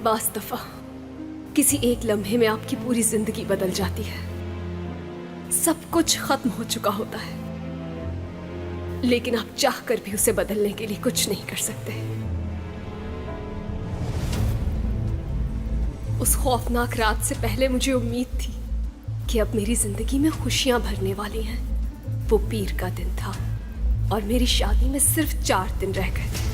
बास दफा किसी एक लम्हे में आपकी पूरी जिंदगी बदल जाती है। सब कुछ खत्म हो चुका होता है, लेकिन आप चाहकर भी उसे बदलने के लिए कुछ नहीं कर सकते। उस खौफनाक रात से पहले मुझे उम्मीद थी कि अब मेरी जिंदगी में खुशियां भरने वाली हैं। वो पीर का दिन था और मेरी शादी में सिर्फ 4 दिन रह गए थे।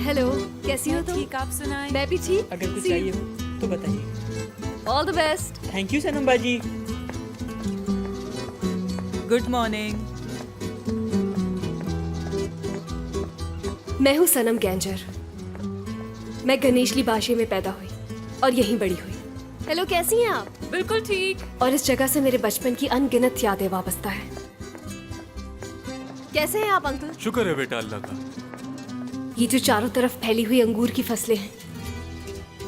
हेलो, कैसी हो तुम? ठीक, आप सुनाएं? मैं भी ठीक। अगर कुछ चाहिए हो तो बताइए। All the best. Thank you Sanam बाजी। Good morning. मैं हूँ सनम गैंजर। मैं गणेशली बाशे में पैदा हुई और यहीं बड़ी हुई। हेलो, कैसी हैं आप? बिल्कुल ठीक। और इस जगह से मेरे बचपन की अनगिनत यादें वाबस्ता है। कैसे हैं आप अंकल? शुक्र है बेटा अल्लाह का। ये जो चारों तरफ फैली हुई अंगूर की फसलें हैं,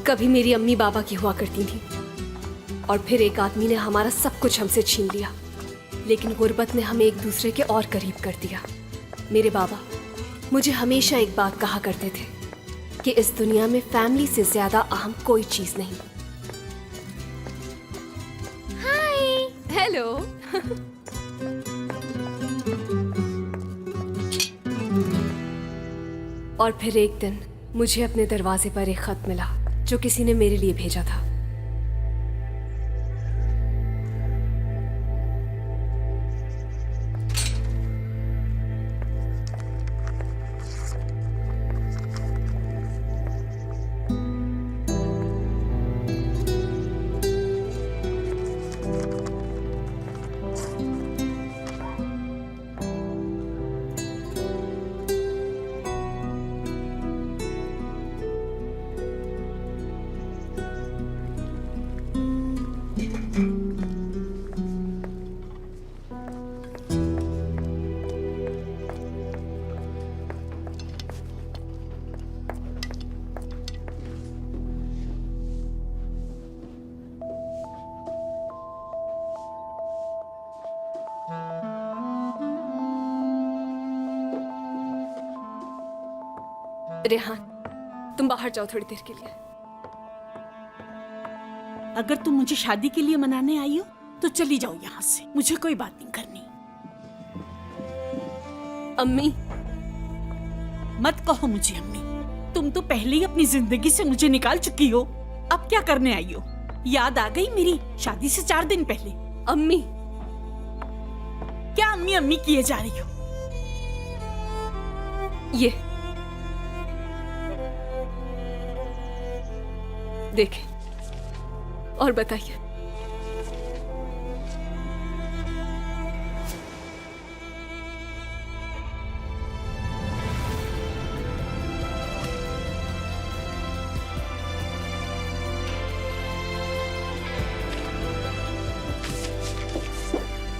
कभी मेरी अम्मी बाबा की हुआ करती थी, और फिर एक आदमी ने हमारा सब कुछ हमसे छीन लिया। लेकिन गुर्बत ने हमें एक दूसरे के और करीब कर दिया। मेरे बाबा मुझे हमेशा एक बात कहा करते थे कि इस दुनिया में फैमिली से ज्यादा अहम कोई चीज नहीं। हाय, हेलो। और फिर एक दिन मुझे अपने दरवाजे पर एक खत मिला जो किसी ने मेरे लिए भेजा था। रेहान, तुम बाहर जाओ थोड़ी देर के लिए। अगर तुम मुझे शादी के लिए मनाने आई हो तो चली जाओ यहाँ से, मुझे कोई बात नहीं करनी। अम्मी, मत कहो मुझे अम्मी। तुम तो पहले ही अपनी जिंदगी से मुझे निकाल चुकी हो, अब क्या करने आई हो? याद आ गई मेरी शादी से 4 दिन पहले? अम्मी। क्या अम्मी अम्मी किए जा रही हो? ये देखें और बताइए।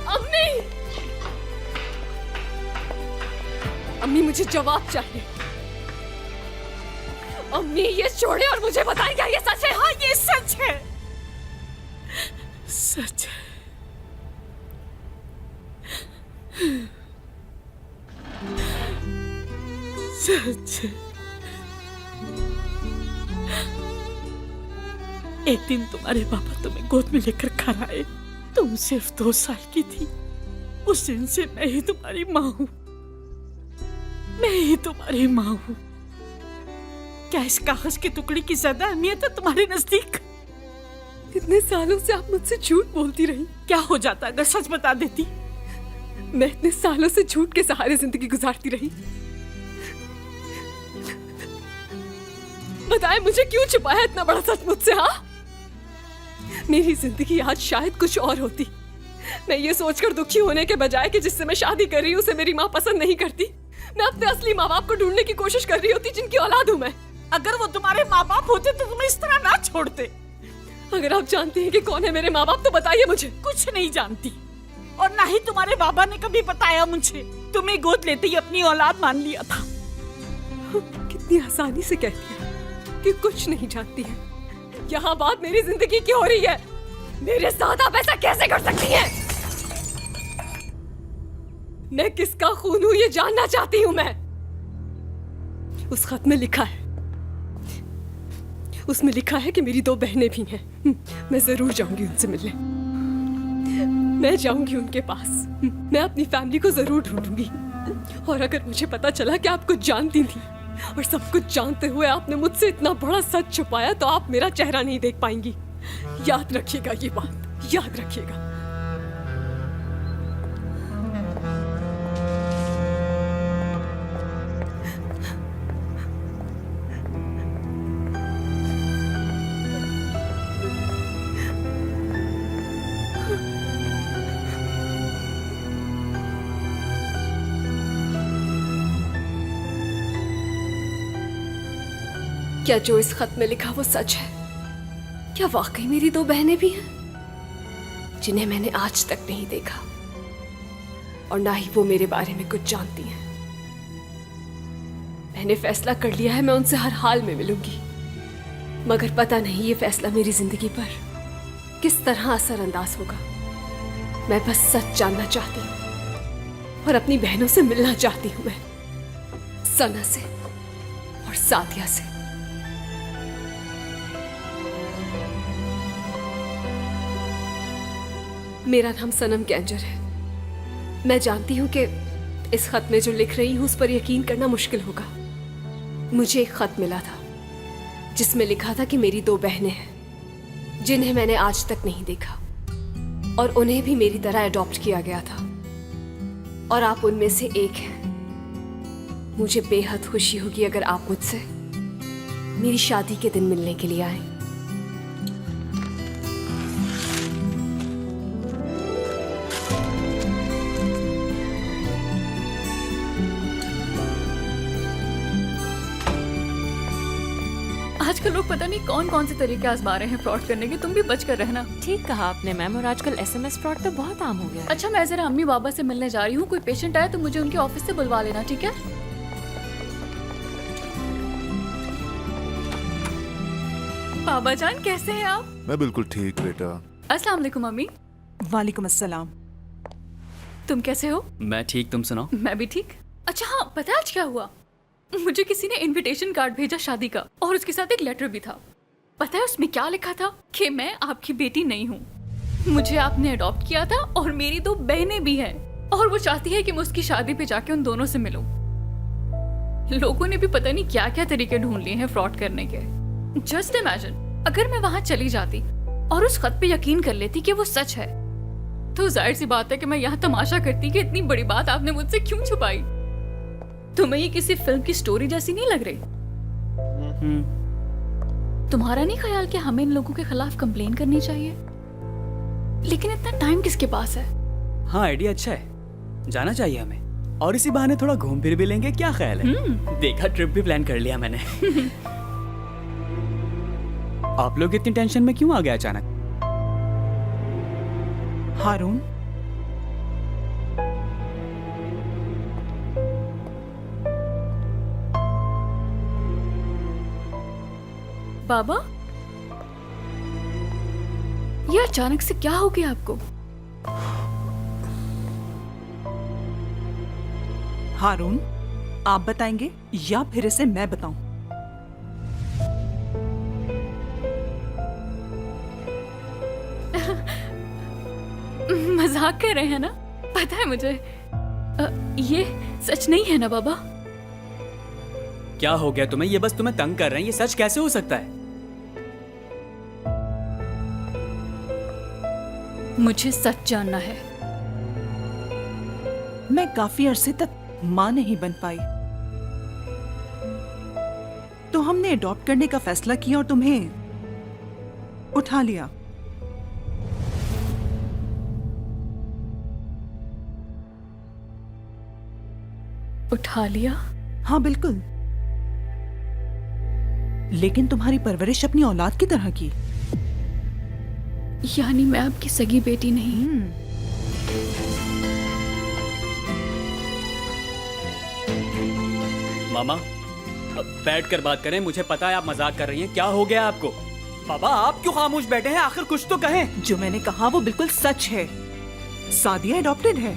अम्मी, अम्मी मुझे जवाब चाहिए। अम्मी ये छोड़े और मुझे बताएं क्या ये सच है? हाँ, ये सच है, सच है। सच है। एक दिन तुम्हारे पापा तुम्हें गोद में लेकर घर आए। तुम सिर्फ 2 साल की थी। उस दिन से मैं ही तुम्हारी माँ हूँ। मैं ही तुम्हारी माँ हूँ। क्या इस कागज के टुकड़े की ज्यादा अहमियत है तुम्हारे नजदीक? इतने सालों से आप मुझसे झूठ बोलती रही। क्या हो जाता अगर सच बता देती? मैं इतने सालों से झूठ के सहारे जिंदगी गुजारती रही। बताए मुझे क्यों छुपाया इतना बड़ा सच मुझसे? हाँ, मेरी जिंदगी आज शायद कुछ और होती। मैं ये सोचकर दुखी होने के बजाय कि जिससे मैं शादी कर रही हूँ उसे मेरी माँ पसंद नहीं करती, मैं अपने असली माँ बाप को ढूंढने की कोशिश कर रही होती जिनकी औलाद हूँ मैं। अगर वो तुम्हारे माँ बाप होते तो तुम्हें इस तरह ना छोड़ते। अगर आप जानती हैं कि कौन है मेरे माँ बाप तो बताइए मुझे। कुछ नहीं जानती, और ना ही तुम्हारे बाबा ने कभी बताया मुझे। तुम्हें गोद लेते ही अपनी औलाद मान लिया था। कितनी आसानी से कहती है कि कुछ नहीं जानती है। यहाँ बात मेरी जिंदगी की हो रही है। मेरे साथ आप ऐसा कैसे कर सकती हैं? मैं किसका खून हूं ये जानना चाहती हूं मैं। उस खत में लिखा है, उसमें लिखा है कि मेरी 2 बहनें भी हैं। मैं जरूर जाऊंगी उनसे मिलने। मैं जाऊंगी उनके पास। मैं अपनी फैमिली को जरूर ढूंढूंगी। और अगर मुझे पता चला कि आप कुछ जानती थी और सब कुछ जानते हुए आपने मुझसे इतना बड़ा सच छुपाया तो आप मेरा चेहरा नहीं देख पाएंगी। याद रखिएगा ये बात, याद रखिएगा। क्या जो इस खत में लिखा वो सच है? क्या वाकई मेरी 2 बहनें भी हैं जिन्हें मैंने आज तक नहीं देखा, और ना ही वो मेरे बारे में कुछ जानती हैं? मैंने फैसला कर लिया है मैं उनसे हर हाल में मिलूंगी, मगर पता नहीं ये फैसला मेरी जिंदगी पर किस तरह असरअंदाज होगा। मैं बस सच जानना चाहती हूँ और अपनी बहनों से मिलना चाहती हूँ। मैं सना से और सादिया से। मेरा नाम सनम कैंजर है। मैं जानती हूं कि इस खत में जो लिख रही हूं उस पर यकीन करना मुश्किल होगा। मुझे एक खत मिला था जिसमें लिखा था कि मेरी 2 बहनें हैं जिन्हें मैंने आज तक नहीं देखा, और उन्हें भी मेरी तरह अडॉप्ट किया गया था, और आप उनमें से एक हैं। मुझे बेहद खुशी होगी अगर आप मुझसे मेरी शादी के दिन मिलने के लिए आए। आजकल लोग पता नहीं कौन कौन से तरीके आजमा रहे हैं फ्रॉड करने के। तुम भी बच कर रहना। ठीक कहा आपने मैम, और आजकल SMS फ्रॉड तो बहुत आम हो गया है। अच्छा, मैं जरा अम्मी बाबा से मिलने जा रही हूँ। कोई पेशेंट आए तो मुझे उनके ऑफिस से बुलवा लेना, ठीक है? बाबा जान कैसे हैं आप? मैं बिल्कुल ठीक बेटा। अस्सलाम वालेकुम अम्मी। वालेकुम अस्सलाम। तुम कैसे हो? मैं ठीक, तुम सुनाओ। मैं भी ठीक। अच्छा हाँ, पता है आज क्या हुआ? मुझे किसी ने इनविटेशन कार्ड भेजा शादी का, और उसके साथ एक लेटर भी था। पता है उसमें क्या लिखा था? कि मैं आपकी बेटी नहीं हूँ, मुझे आपने अडॉप्ट किया था, और मेरी 2 बहनें भी हैं, और वो चाहती है कि मैं उसकी शादी पे जाके उन दोनों से मिलूं। लोगों ने भी पता नहीं क्या क्या तरीके ढूंढ लिए हैं फ्रॉड करने के। जस्ट इमेजिन, अगर मैं वहां चली जाती और उस खत पे यकीन कर लेती कि वो सच है, तो जाहिर सी बात है कि मैं यहाँ तमाशा करती कि इतनी बड़ी बात आपने मुझसे क्यों छुपाई। तुम्हें ये किसी फिल्म की स्टोरी जैसी नहीं लग रही? तुम्हारा नहीं ख्याल कि हमें इन लोगों के खिलाफ कंप्लेन करनी चाहिए? लेकिन इतना टाइम किसके पास है? हाँ, आइडिया अच्छा है, जाना चाहिए हमें, और इसी बहाने थोड़ा घूम फिर भी लेंगे। क्या ख्याल है? देखा, ट्रिप भी प्लान कर लिया मैंने। आप लोग इतनी टेंशन में क्यों आ गए अचानक? हारून, बाबा, ये अचानक से क्या हो गया आपको? हारून, आप बताएंगे या फिर इसे मैं बताऊं? मजाक कर रहे हैं ना? पता है मुझे ये सच नहीं है ना बाबा? क्या हो गया तुम्हें? ये बस तुम्हें तंग कर रहे हैं, ये सच कैसे हो सकता है? मुझे सच जानना है। मैं काफी अरसे तक माँ नहीं बन पाई, तो हमने अडॉप्ट करने का फैसला किया और तुम्हें उठा लिया। उठा लिया? हाँ बिल्कुल, लेकिन तुम्हारी परवरिश अपनी औलाद की तरह की। यानी मैं आपकी सगी बेटी नहीं? मामा अब बैठ कर बात करें। मुझे पता है आप मजाक कर रही हैं। क्या हो गया आपको? पापा आप क्यों खामोश बैठे हैं? आखिर कुछ तो कहें। जो मैंने कहा वो बिल्कुल सच है। सादिया अडॉप्टेड है।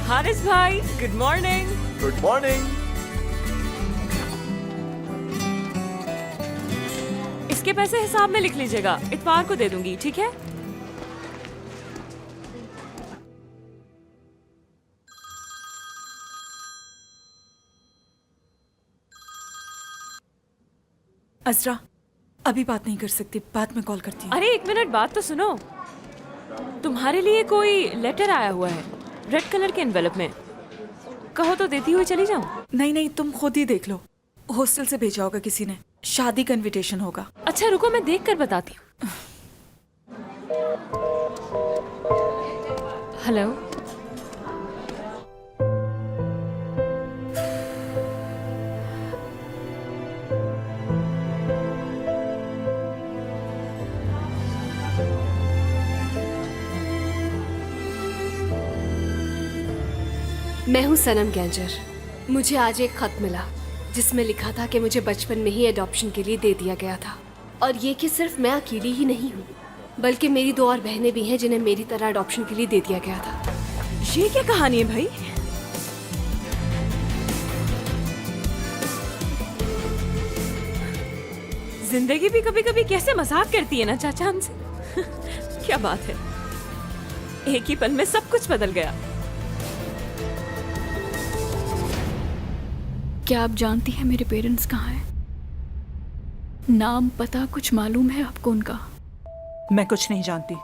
हारिस भाई, गुड मॉर्निंग। Good morning. इसके पैसे हिसाब में लिख लीजिएगा, इतवार को दे दूंगी, ठीक है? अजरा, अभी बात नहीं कर सकती, बाद में कॉल करती हूँ। अरे एक मिनट, बात तो सुनो। तुम्हारे लिए कोई लेटर आया हुआ है रेड कलर के एनवेलप में। कहो तो देती हुई चली जाऊं? नहीं नहीं, तुम खुद ही देख लो। हॉस्टल से भेजा होगा किसी ने, शादी का इनविटेशन होगा। अच्छा रुको, मैं देख कर बताती हूँ। हेलो, मैं हूँ सनम गैंजर। मुझे आज एक खत मिला जिसमें लिखा था कि मुझे बचपन में ही एडॉप्शन के लिए दे दिया गया था, और ये कि सिर्फ मैं अकेली ही नहीं हूँ बल्कि मेरी 2 और बहनें भी हैं जिन्हें मेरी तरह एडॉप्शन के लिए दे दिया गया था। ये क्या कहानी है भाई? जिंदगी भी कभी कभी कैसे मजाक करती है ना चाचा हमसे। क्या बात है, एक ही पल में सब कुछ बदल गया। क्या आप जानती हैं मेरे पेरेंट्स कहाँ हैं? नाम पता कुछ मालूम है आपको उनका? मैं कुछ नहीं जानती।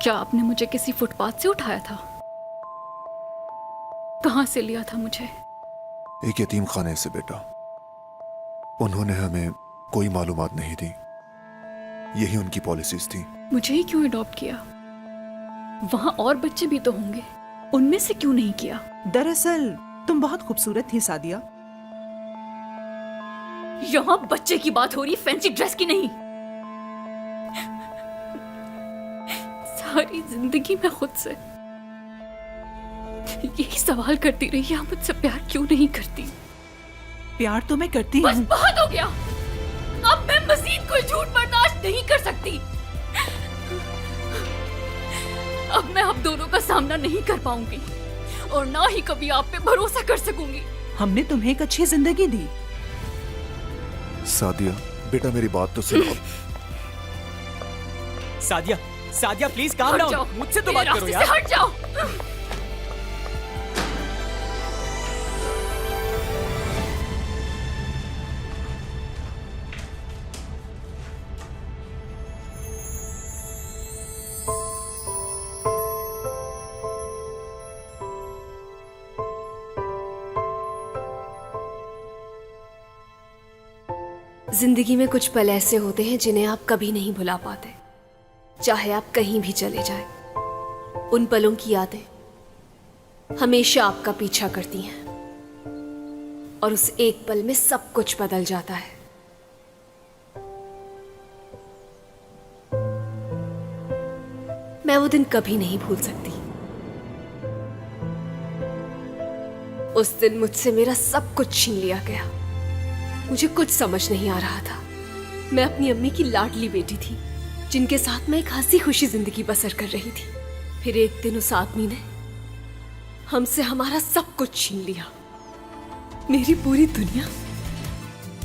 क्या आपने मुझे किसी फुटपाथ से उठाया था? कहाँ से लिया था मुझे? एक यतीम खाने से बेटा। उन्होंने हमें कोई मालूमात नहीं दी, यही उनकी पॉलिसीज थी। मुझे ही क्यों अडॉप्ट किया? वहाँ और बच्चे भी तो होंगे, उनमें से क्यों नहीं किया? दरअसल तुम बहुत खूबसूरत थी सादिया। यहाँ बच्चे की बात हो रही, फैंसी ड्रेस की नहीं। सारी जिंदगी मैं खुद से यही सवाल करती रही, आप मुझसे प्यार क्यों नहीं करती? प्यार तो मैं करती बस हूँ। बहुत हो गया, अब मैं मजीद कोई झूठ बर्दाश्त नहीं कर सकती। अब मैं आप दोनों का सामना नहीं कर पाऊंगी और ना ही कभी आप पे भरोसा कर सकूंगी। हमने तुम्हें एक अच्छी जिंदगी दी। सादिया बेटा मेरी बात तो सुनो। सादिया, सादिया प्लीज काम हट जाओ, डाउन। मुझसे तो मेरे बात करो रास्ते यार। से हट जाओ। जिंदगी में कुछ पल ऐसे होते हैं जिन्हें आप कभी नहीं भुला पाते, चाहे आप कहीं भी चले जाएं। उन पलों की यादें हमेशा आपका पीछा करती हैं और उस एक पल में सब कुछ बदल जाता है। मैं वो दिन कभी नहीं भूल सकती। उस दिन मुझसे मेरा सब कुछ छीन लिया गया। मुझे कुछ समझ नहीं आ रहा था। मैं अपनी अम्मी की लाडली बेटी थी जिनके साथ मैं एक हंसी खुशी जिंदगी बसर कर रही थी। फिर एक दिन उस आदमी ने हमसे हमारा सब कुछ छीन लिया। मेरी पूरी दुनिया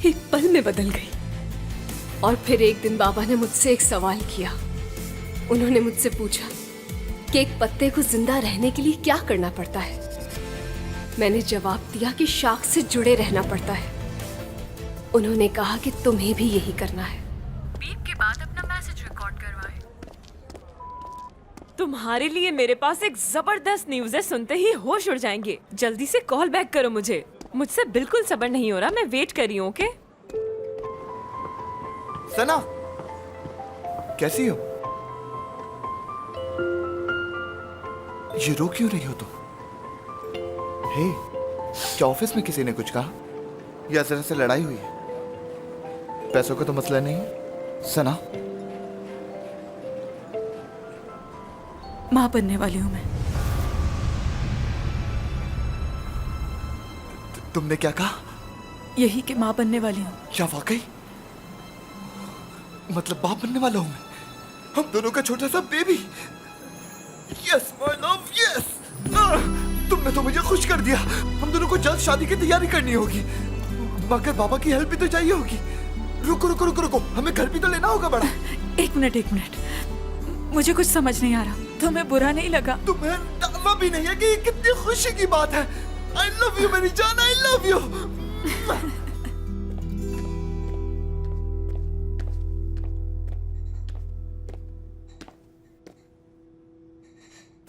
एक पल में बदल गई। और फिर एक दिन बाबा ने मुझसे एक सवाल किया। उन्होंने मुझसे पूछा कि एक पत्ते को जिंदा रहने के लिए क्या करना पड़ता है। मैंने जवाब दिया कि शाख से जुड़े रहना पड़ता है। उन्होंने कहा कि तुम्हें भी यही करना है। बीप के बाद अपना मैसेज रिकॉर्ड करवाएं। तुम्हारे लिए मेरे पास एक जबरदस्त न्यूज़ है, सुनते ही होश उड़ जाएंगे। जल्दी से कॉल बैक करो मुझे। मुझसे बिल्कुल सब्र नहीं हो रहा, मैं वेट कर रही हूँ। ओके सना, कैसी हो? ये रो क्यों रही हो तुम? हे, क्या ऑफिस में किसी ने कुछ कहा या जरा से लड़ाई हुई है? पैसों का तो मसला नहीं सना? माँ बनने वाली हूँ मैं। तुमने क्या कहा? यही कि माँ बनने वाली हूँ। क्या वाकई? मतलब बाप बनने वाला हूँ मैं? हम दोनों का छोटा सा baby. Yes my love, yes. तुमने तो मुझे खुश कर दिया। हम दोनों को जल्द शादी की तैयारी करनी होगी, मगर बाबा की हेल्प भी तो चाहिए होगी। रुको रुको रुको रुको, हमें घर भी तो लेना होगा बड़ा। एक मिनट, मुझे कुछ समझ नहीं आ रहा। तुम्हें बुरा नहीं लगा? तुम्हें दावा भी नहीं है कि ये कितनी खुशी की बात है। आई लव यू मेरी जान, आई लव यू।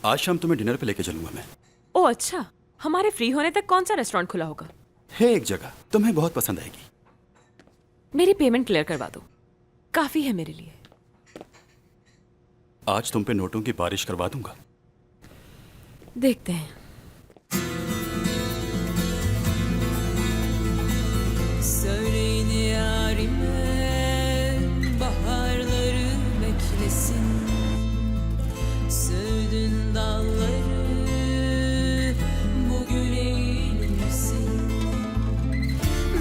आज शाम तुम्हें डिनर पे लेके चलूंगा मैं। ओ अच्छा, हमारे फ्री होने तक कौन सा रेस्टोरेंट खुला होगा? है एक जगह, तुम्हें बहुत पसंद आएगी। मेरी पेमेंट क्लियर करवा दो, काफी है मेरे लिए। आज तुम पे नोटों की बारिश करवा दूंगा। देखते हैं। Söyleyin yarime baharları beklesin. Söğüdün dalları bugün eğilmesin.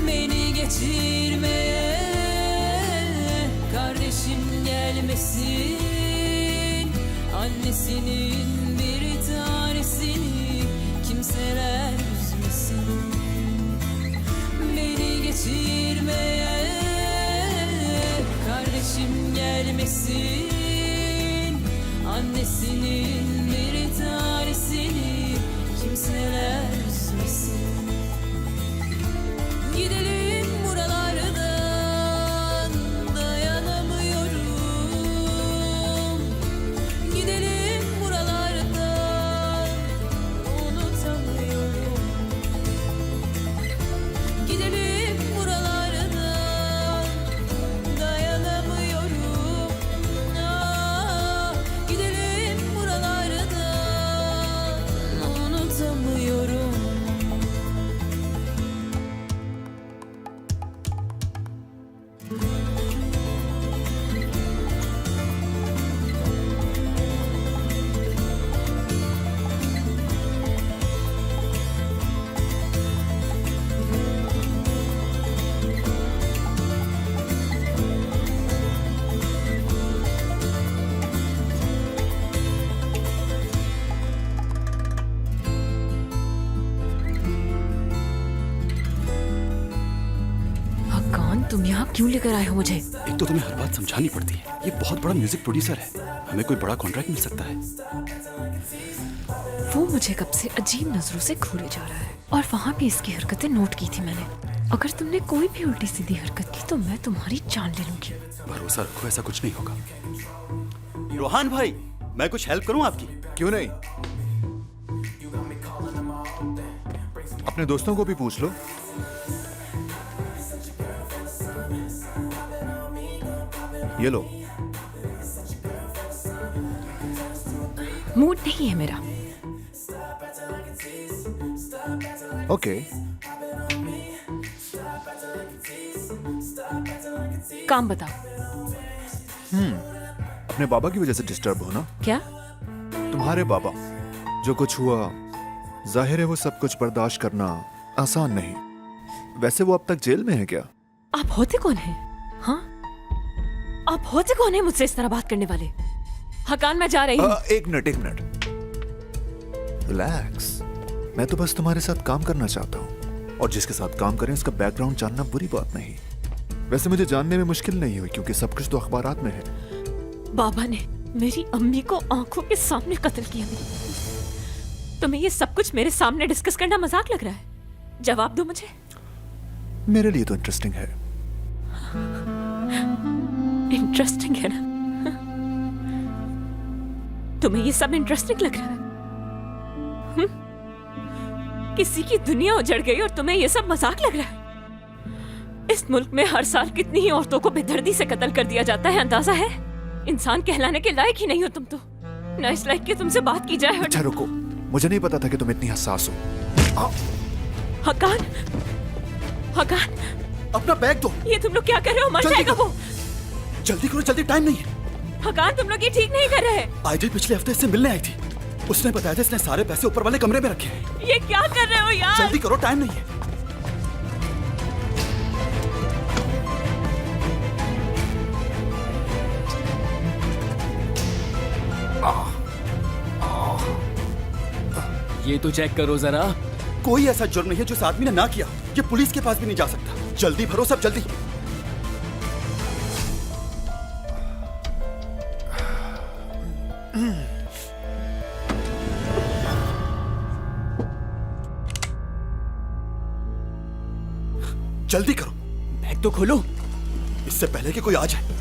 Beni geçirmeye kardeşim gelmesin. Annesinin bir tanesini kimseler üzmesin. Beni geçirmeye kardeşim gelmesin. Annesinin bir tanesini kimseler üzmesin. Gidelim buralardan, dayanamıyorum. Gidelim buralardan, unutamıyorum. Gidelim buralardan, dayanamıyorum. Gidelim buralardan, unutamıyorum. हक्कान, तुम यहाँ क्यों लेकर आए हो मुझे? एक तो तुम्हें हर बात समझानी पड़ती है। ये बहुत बड़ा म्यूजिक प्रोड्यूसर है, हमें कोई बड़ा कॉन्ट्रैक्ट मिल सकता है। वो मुझे कब से अजीब नजरों से घूरे जा रहा है, और वहाँ भी इसकी हरकतें नोट की थी मैंने। अगर तुमने कोई भी उल्टी सीधी हरकत की तो मैं तुम्हारी जान ले लूंगी। भरोसा रखो, ऐसा कुछ नहीं होगा। रोहान भाई, मैं कुछ हेल्प करूं आपकी? क्यों नहीं, अपने दोस्तों को भी पूछ लो। ये लो। मूड नहीं है मेरा। ओके। काम बताओ। अपने बाबा की वजह से डिस्टर्ब हो ना? क्या? तुम्हारे बाबा, जो कुछ हुआ, जाहिर है वो सब कुछ बर्दाश्त करना आसान नहीं। वैसे वो अब तक जेल में है क्या? आप होते कौन हैं? हाँ, आप होते कौन हैं मुझसे इस तरह बात करने वाले? हकान, मैं जा रही हूँ। एक मिनट। रिलैक्स। मैं तो बस तुम्हारे साथ काम करना चाहता हूँ, और जिसके साथ काम करें उसका बैकग्राउंड जानना बुरी बात नहीं। वैसे मुझे जानने में मुश्किल नहीं हुई, क्योंकि सब कुछ तो अखबारात में है। बाबा ने मेरी अम्मी को आंखों के सामने कत्ल किया। तुम्हें ये सब कुछ मेरे सामने डिस्कस करना मजाक लग रहा है? जवाब दो मुझे। मेरे लिए तो इंटरेस्टिंग है। इंटरेस्टिंग है ना? तुम्हें ये सब इंटरेस्टिंग लग रहा है? किसी की दुनिया उजड़ गई और तुम्हें ये सब मजाक लग रहा है? इस मुल्क में हर साल कितनी ही औरतों को बेदर्दी से कत्ल कर दिया जाता है, अंदाजा है? इंसान कहलाने के लायक ही नहीं हो तुम तो। ना इस लायक कि तुमसे बात की जाए। अच्छा रुको, मुझे नहीं पता था कि तुम इतनी हसास हो। हकान, अपना बैग दो। ये तुम लोग क्या कर रहे हो? मर जल्दी जाएगा करो। वो। जल्दी करो, जल्दी, टाइम नहीं है। हकान, तुम लोग ये ठीक नहीं कर रहे। आइडिल पिछले हफ्ते इससे मिलने आई थी। उसने बताया था इसने सारे पैसे ऊपर वाले कमरे में रखे हैं। ये क्या कर रहे हो यार? जल्दी करो, टाइम नहीं है। ये तो चेक करो जरा। कोई ऐसा जुर्म नहीं है जो इस आदमी ने ना किया। ये पुलिस के पास भी नहीं जा सकता। जल्दी भरो सब, जल्दी। जल्दी करो। बैग तो खोलो। इससे पहले कि कोई आ जाए।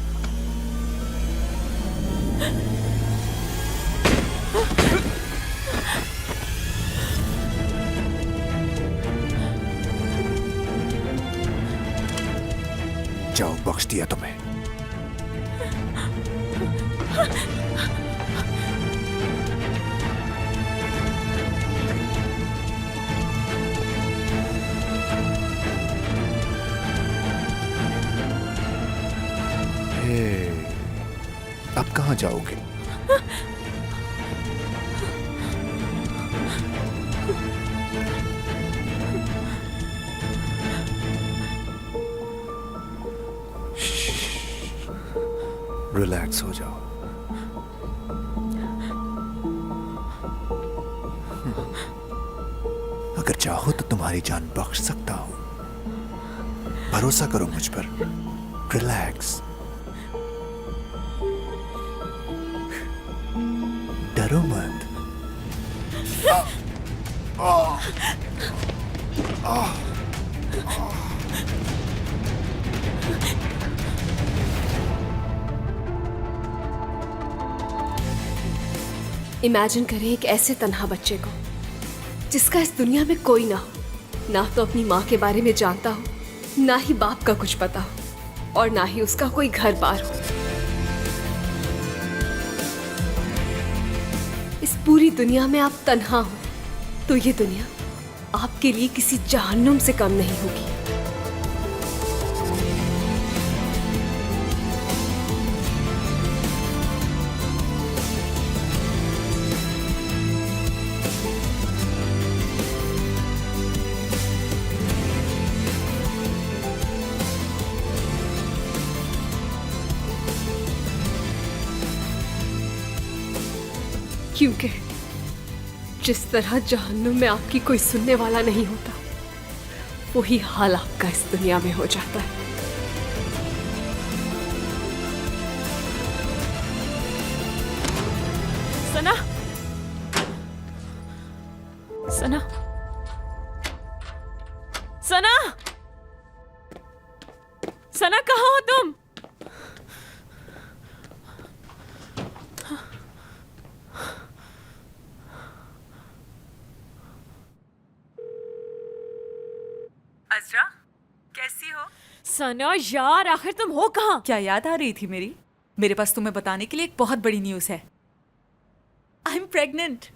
जाओ, बख्श दिया तुम्हें। अब कहाँ जाओगे? रिलैक्स हो जाओ। अगर चाहो तो तुम्हारी जान बख्श सकता हूं। भरोसा करो मुझ पर। रिलैक्स। डरो मत। इमेजिन करें एक ऐसे तन्हा बच्चे को जिसका इस दुनिया में कोई ना हो, ना तो अपनी माँ के बारे में जानता हो, ना ही बाप का कुछ पता हो, और ना ही उसका कोई घर बार हो। इस पूरी दुनिया में आप तन्हा हो तो ये दुनिया आपके लिए किसी जहन्नुम से कम नहीं होगी। क्योंकि जिस तरह जहन्नुम में आपकी कोई सुनने वाला नहीं होता, वही हाल आपका इस दुनिया में हो जाता है। सना, सना, सना, सना, कहाँ हो तुम? अजरा, कैसी हो? सना यार, आखिर तुम हो कहाँ? क्या याद आ रही थी मेरी? मेरे पास तुम्हें बताने के लिए एक बहुत बड़ी न्यूज़ है। I am pregnant.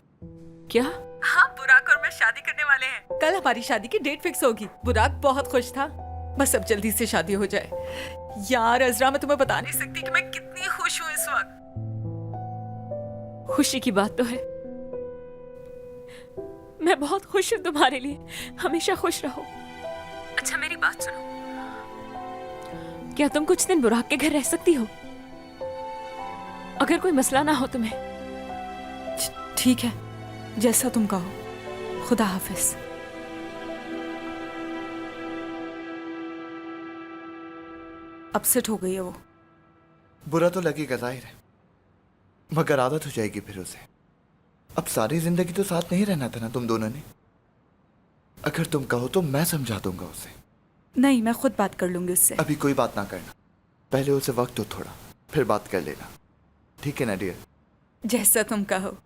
क्या? हाँ, बुराक और मैं शादी करने वाले हैं। कल हमारी शादी की डेट फिक्स होगी। बुराक बहुत खुश था, बस अब जल्दी से शादी हो जाए। यार अजरा, मैं तुम्हें बता नहीं सकती कि मैं कितनी खुश हूँ इस वक्त। खुशी की बात तो है। मैं बहुत खुश हूँ तुम्हारे लिए। हमेशा खुश रहो। अच्छा मेरी बात सुनो, क्या तुम कुछ दिन बुराक के घर रह सकती हो? अगर कोई मसला ना हो तुम्हें। ठीक है, जैसा तुम कहो। खुदा हाफिज। अपसेट हो गई है वो। बुरा तो लगेगा, जाहिर है, मगर आदत हो जाएगी फिर उसे। अब सारी जिंदगी तो साथ नहीं रहना था ना तुम दोनों ने। अगर तुम कहो तो मैं समझा दूंगा उसे। नहीं, मैं खुद बात कर लूंगी उससे। अभी कोई बात ना करना, पहले उसे वक्त दो थोड़ा, फिर बात कर लेना। ठीक है ना डियर? जैसा तुम कहो।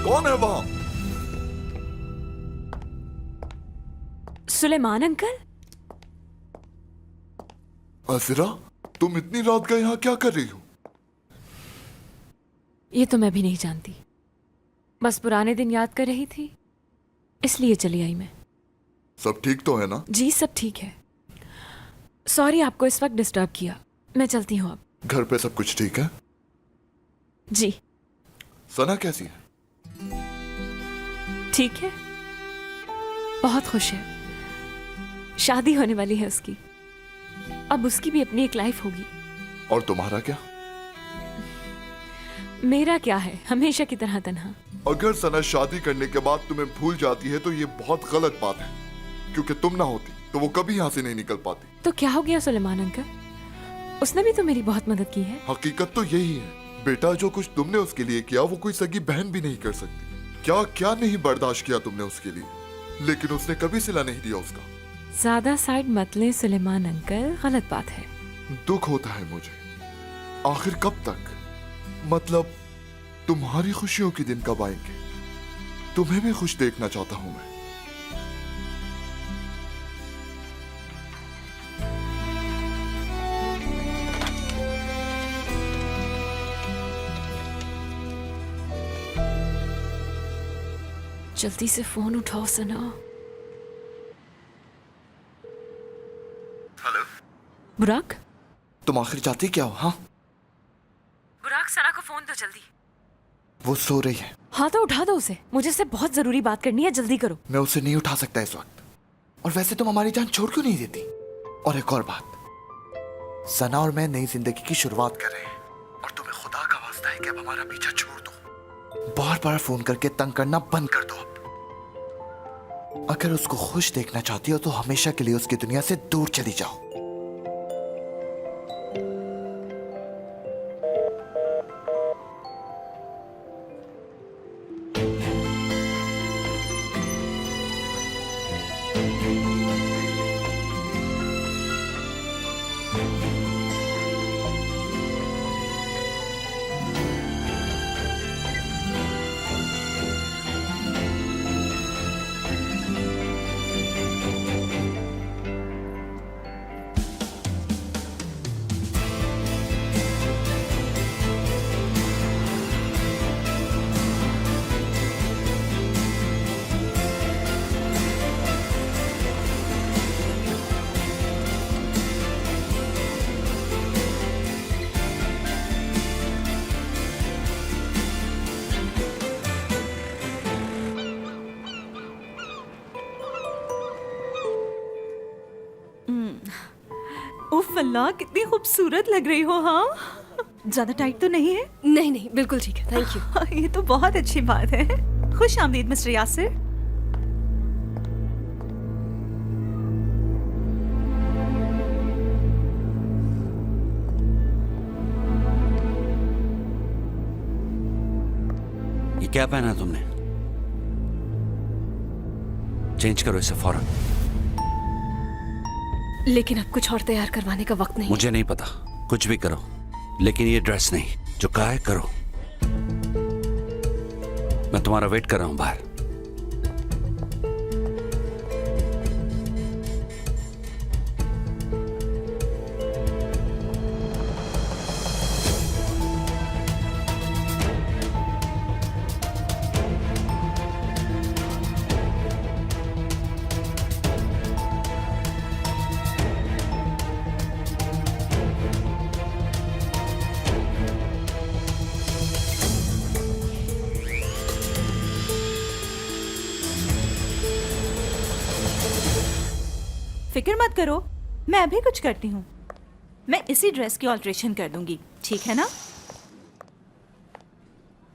कौन है वहां? सुलेमान अंकल। अजरा, तुम इतनी रात का यहाँ क्या कर रही हो? ये तो मैं भी नहीं जानती, बस पुराने दिन याद कर रही थी, इसलिए चली आई मैं। सब ठीक तो है ना? जी सब ठीक है। सॉरी आपको इस वक्त डिस्टर्ब किया, मैं चलती हूँ अब। घर पे सब कुछ ठीक है? जी। सना कैसी है? ठीक है, बहुत खुश है। शादी होने वाली है उसकी, अब उसकी भी अपनी एक लाइफ होगी। और तुम्हारा क्या? मेरा क्या है, हमेशा की तरह तन्हा। अगर सना शादी करने के बाद तुम्हें भूल जाती है तो ये बहुत गलत बात है, क्योंकि तुम ना होती तो वो कभी यहाँ से नहीं निकल पाती। तो क्या हो गया सुलेमान अंकल, उसने भी तो मेरी बहुत मदद की है। हकीकत तो यही है बेटा, जो कुछ तुमने उसके लिए किया वो कोई सगी बहन भी नहीं कर सकती। क्या क्या नहीं बर्दाश्त किया तुमने उसके लिए, लेकिन उसने कभी सिला नहीं दिया उसका। ज्यादा साइड मत ले सुलेमान अंकल, गलत बात है। दुख होता है मुझे, आखिर कब तक? मतलब तुम्हारी खुशियों के दिन कब आएंगे? तुम्हें भी खुश देखना चाहता हूं मैं। जल्दी से फोन उठाओ सना। हेलो बुराक। तुम आखिर चाहती क्या हो? हाँ, बुराक सना को फोन दो जल्दी। वो सो रही है। हाँ तो उठा दो उसे, मुझे उससे बहुत जरूरी बात करनी है, जल्दी करो। मैं उसे नहीं उठा सकता इस वक्त, और वैसे तुम हमारी जान छोड़ क्यों नहीं देती? और एक और बात, सना और मैं नई जिंदगी की शुरुआत कर रहे हैं, और तुम्हें खुदा का वास्ता है कि अब हमारा पीछा छोड़ दो। बार बार फोन करके तंग करना बंद कर दो अब। अगर उसको खुश देखना चाहती हो तो हमेशा के लिए उसकी दुनिया से दूर चली जाओ। उफ अल्लाह, कितनी खूबसूरत लग रही हो। हाँ, ज्यादा टाइट तो नहीं है? नहीं नहीं, बिल्कुल ठीक है, थैंक यू। ये तो बहुत अच्छी बात है। खुश आमदीद मिस्टर यासिर। ये क्या पहना तुमने? चेंज करो इसे फौरन। लेकिन अब कुछ और तैयार करवाने का वक्त नहीं। मुझे नहीं पता, कुछ भी करो, लेकिन ये ड्रेस नहीं। जो कहा है करो। मैं तुम्हारा वेट कर रहा हूं बाहर। फिक्र मत करो, मैं अभी कुछ करती हूँ। मैं इसी ड्रेस की ऑल्ट्रेशन कर दूंगी, ठीक है ना?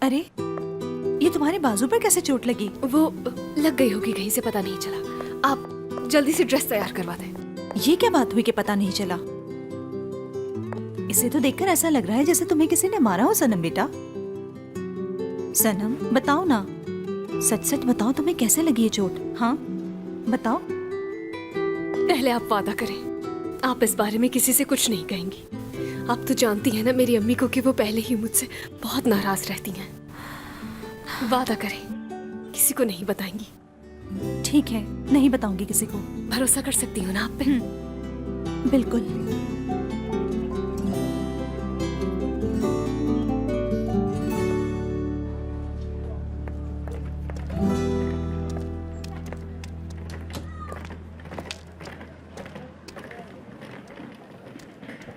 अरे, ये तुम्हारे बाजू पर कैसे चोट लगी? वो लग गई होगी कहीं से, पता नहीं चला। आप जल्दी से ड्रेस तैयार करवा दें। ये क्या बात हुई कि पता नहीं चला? इसे तो देखकर ऐसा लग रहा है जैसे तुम्हें किसी ने मारा हो सनम बेटा। सनम, बताओ ना, सच सच बताओ, तुम्हें कैसे लगी ये चोट? हाँ बताओ। पहले आप वादा करें, आप इस बारे में किसी से कुछ नहीं कहेंगी। आप तो जानती हैं ना मेरी अम्मी को कि वो पहले ही मुझसे बहुत नाराज रहती हैं। वादा करें, किसी को नहीं बताएंगी। ठीक है, नहीं बताऊंगी किसी को। भरोसा कर सकती हूँ ना आप पे? बिल्कुल।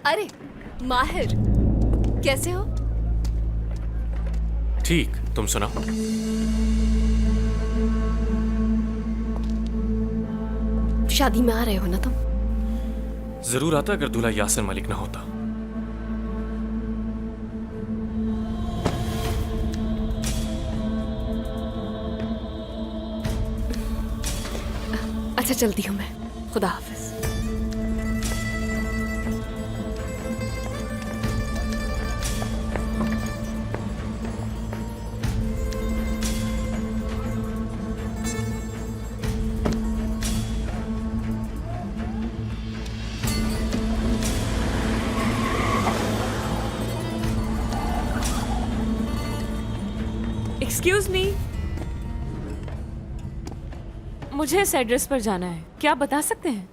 अरे माहिर, कैसे हो? ठीक, तुम सुनाओ। शादी में आ रहे हो ना तुम? जरूर आता अगर दूल्हा यासिर मलिक ना होता। अच्छा चलती हूँ मैं, खुदा हाफिज। एक्सक्यूज मी, मुझे इस एड्रेस पर जाना है, क्या आप बता सकते हैं?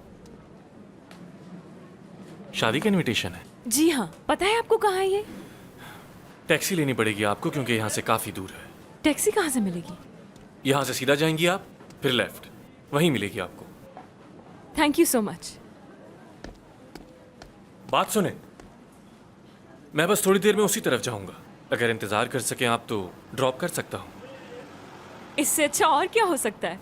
शादी का इनविटेशन है। जी हाँ, पता है आपको कहाँ है ये? टैक्सी लेनी पड़ेगी आपको क्योंकि यहाँ से काफी दूर है। टैक्सी कहाँ से मिलेगी? यहाँ से सीधा जाएंगी आप, फिर लेफ्ट, वहीं मिलेगी आपको। Thank you so much. बात सुने, मैं बस थोड़ी देर में उसी तरफ जाऊंगा। अगर इंतजार कर सके आप तो ड्रॉप कर सकता हूँ। इससे अच्छा और क्या हो सकता है?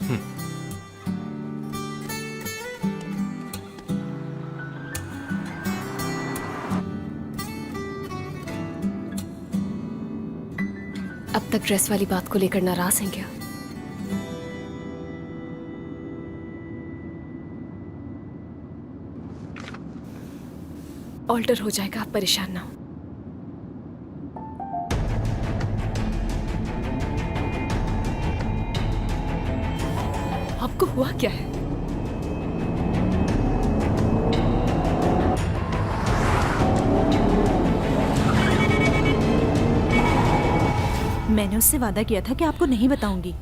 अब तक ड्रेस वाली बात को लेकर नाराज हैं क्या? ऑल्टर हो जाएगा, आप परेशान ना हो। आपको हुआ क्या है? मैंने उससे वादा किया था कि आपको नहीं बताऊंगी,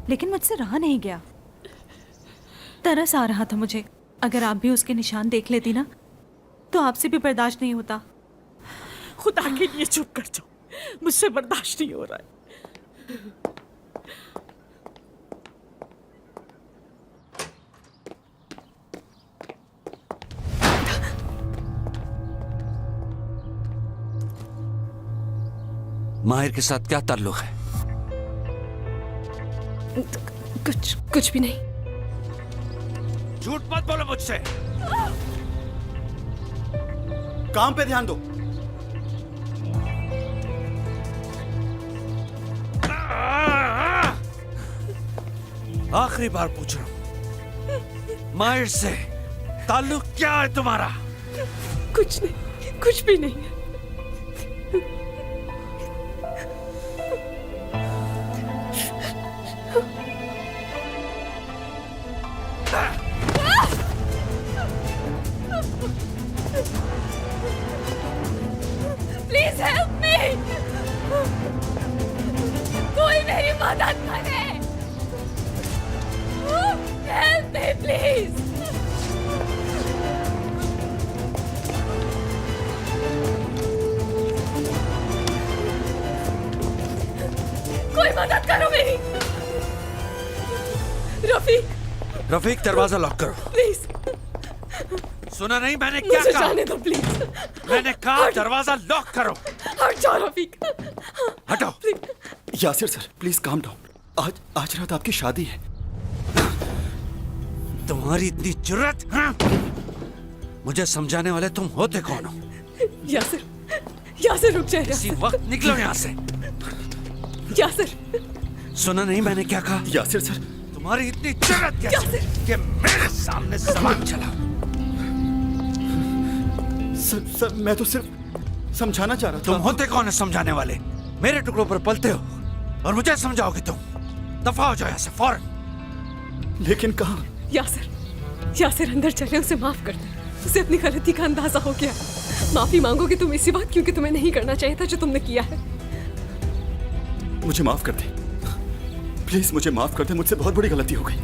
लेकिन मुझसे रहा नहीं गया। तरस आ रहा था मुझे। अगर आप भी उसके निशान देख लेती ना तो आपसे भी बर्दाश्त नहीं होता। खुदा के लिए चुप कर जाओ, मुझसे बर्दाश्त नहीं हो रहा है। माहिर के साथ क्या ताल्लुक है? कुछ भी नहीं। झूठ मत बोलो मुझसे। काम पे ध्यान दो। आखिरी बार पूछ रहा हूं, माहिर से ताल्लुक क्या है तुम्हारा? कुछ नहीं, कुछ भी नहीं है। प्लीज हेल्प मी, कोई मेरी मदद करे। Help me please. कोई मदद करो मेरी। रफीक, रफीक दरवाजा लॉक करो। प्लीज, सुना नहीं मैंने क्या मुझे कहा? जाने दो प्लीज। मैंने कहा दरवाजा लॉक करो। हट जाओ रफीक। हटो। Yasir sir please calm down. आज रात आपकी शादी है। तुम्हारी इतनी जुर्रत, हाँ? मुझे समझाने वाले तुम होते कौन हो? यासिर, यासिर रुक जाए। इसी वक्त निकलो यहाँ से। यासिर, सुना नहीं मैंने क्या कहा? यासिर सर, तुम्हारी इतनी जुर्रत कैसे कि मेरे सामने जबान चलाओ? सर मैं तो सिर्फ समझाना चाह रहा था। तुम होते कौन है समझाने वाले? मेरे टुकड़ों पर पलते हो और मुझे समझाओगे तुम? दफा हो जाओ यहाँ से फौरन। लेकिन कहाँ? यासिर, यासिर अंदर चले, उसे माफ कर दे। उसे अपनी गलती का अंदाजा हो गया। माफी मांगोगे तुम इसी वक्त, क्योंकि तुम्हें नहीं करना चाहिए था जो तुमने किया है। मुझे माफ कर दे प्लीज, मुझे माफ कर दे। मुझसे बहुत बड़ी गलती हो गई।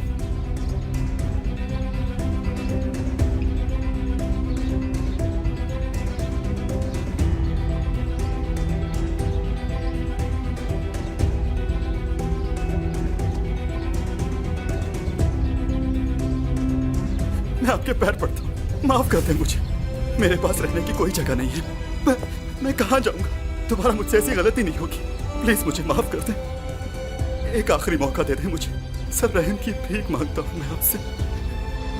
मैं आपके पैर पड़ता हूँ, माफ कर दे मुझे। मेरे पास रहने की कोई जगह नहीं है। मैं कहाँ जाऊंगा? दोबारा मुझसे ऐसी गलती नहीं होगी। प्लीज मुझे माफ कर दे। एक आखिरी मौका दे दे मुझे। सर रहम की भीख मांगता हूँ मैं आपसे,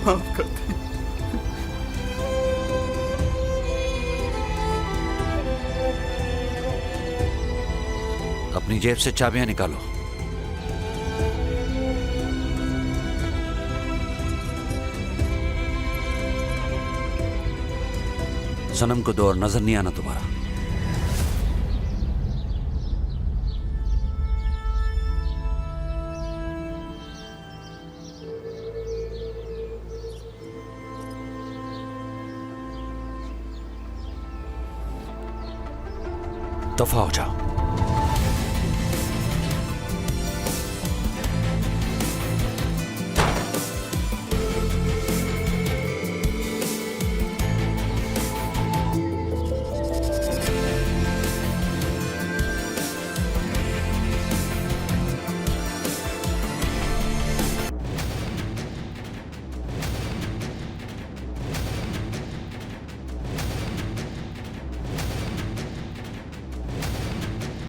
माफ कर दे। अपनी जेब से चाबियां निकालो। सनम को दो और नजर नहीं आना तुम्हारा। दफा हो जाओ।